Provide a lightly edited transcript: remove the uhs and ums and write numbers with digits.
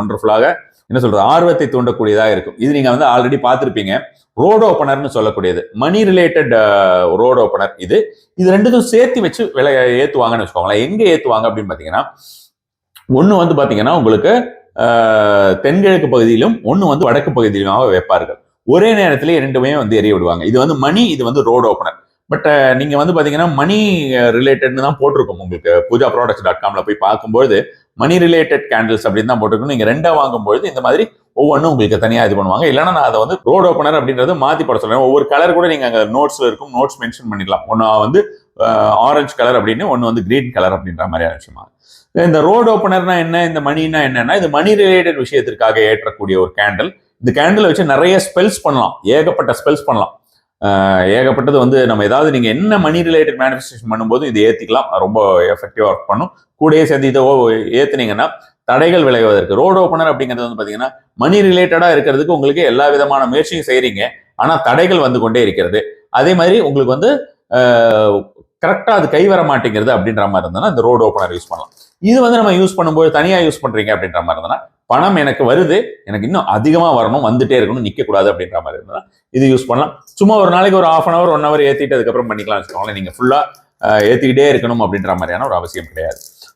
ஒண்டர்ஃபுல்லாக என்ன சொல்றது ஆர்வத்தை தூண்டக்கூடியதாக இருக்கும். இது நீங்க வந்து ஆல்ரெடி பார்த்துருப்பீங்க. ரோடு ஓப்பனர்னு சொல்லக்கூடியது மணி ரிலேட்டட் ரோடு ஓப்பனர். இது ரெண்டுக்கும் சேர்த்து வச்சு விலை ஏற்றுவாங்கன்னு வச்சுக்கோங்களேன். எங்க ஏற்றுவாங்க அப்படின்னு பார்த்தீங்கன்னா, ஒன்று வந்து பார்த்தீங்கன்னா உங்களுக்கு தென்கிழக்கு பகுதியிலும் ஒன்று வந்து வடக்கு பகுதியிலுமாக வைப்பார்கள். ஒரே நேரத்திலே ரெண்டுமே வந்து எரிய விடுவாங்க. இது வந்து மணி, இது வந்து ரோடு ஓப்பனர். பட் நீங்க வந்து பாத்தீங்கன்னா மணி ரிலேட்டட்னு தான் போட்டிருக்கோம். உங்களுக்கு pujaproducts.comல போய் பார்க்கும்போது மணி ரிலேட்டட் கேண்டில்ஸ் அப்படின்னு தான் போட்டிருக்கோம். நீங்க ரெண்டா வாங்கும்போது இந்த மாதிரி ஒவ்வொன்றும் உங்களுக்கு தனியா இது பண்ணுவாங்க. இல்லைன்னா நான் அதை வந்து ரோடு ஓப்பனர் அப்படின்றது மாத்தி போட சொல்றேன். ஒவ்வொரு கலர் கூட நீங்க அங்க நோட்ஸ்ல இருக்கும், நோட்ஸ் மென்ஷன் பண்ணிடலாம். ஒன்னு வந்து ஆரஞ்சு கலர் அப்படின்னு, ஒன்னு வந்து கிரீன் கலர் அப்படின்ற மாதிரியான விஷயமா. இந்த ரோடு ஓப்பனர்னா என்ன, இந்த மணினா என்னன்னா, இது மணி ரிலேட்டட் விஷயத்திற்காக ஏற்றக்கூடிய ஒரு கேண்டில். இந்த கேண்டில் வச்சு நிறைய ஸ்பெல்ஸ் பண்ணலாம், ஏகப்பட்ட ஸ்பெல்ஸ் பண்ணலாம். ஏகப்பட்டது வந்து நம்ம ஏதாவது நீங்க என்ன மணி ரிலேட்டட் மேனிஃபெஸ்டேஷன் பண்ணும்போது இது ஏத்திக்கலாம், ரொம்ப எஃபெக்டிவா ஒர்க் பண்ணும். கூடயே சேர்ந்து இதை ஏத்துனீங்கன்னா தடைகள் விளைவதற்கு ரோடு ஓப்பனர் அப்படிங்கிறது வந்து பாத்தீங்கன்னா மணி ரிலேட்டடா இருக்கிறதுக்கு உங்களுக்கு எல்லா விதமான முயற்சியும் செய்றீங்க, ஆனா தடைகள் வந்து கொண்டே இருக்கிறது. அதே மாதிரி உங்களுக்கு வந்து கரெக்டா அது கை வர மாட்டேங்கிறது அப்படின்ற மாதிரி இருந்ததுன்னா இந்த ரோடு ஓப்பனர் யூஸ் பண்ணலாம். இது வந்து நம்ம யூஸ் பண்ணும்போது தனியா யூஸ் பண்றீங்க அப்படின்ற மாதிரி இருந்ததுன்னா, பணம் எனக்கு வருது, எனக்கு இன்னும் அதிகமா வரணும், வந்துட்டே இருக்கணும், நிக்க கூடாது அப்படின்ற மாதிரி இருந்தா இது யூஸ் பண்ணலாம். சும்மா ஒரு நாளைக்கு ஒரு 1/2 hour 1 hour ஏத்திட்டு அதுக்கப்புறம் பண்ணிக்கலாம் வச்சுக்கோங்களேன். நீங்க ஃபுல்லா ஏத்திக்கிட்டே இருக்கணும் அப்படின்ற மாதிரியான ஒரு அவசியம் கிடையாது.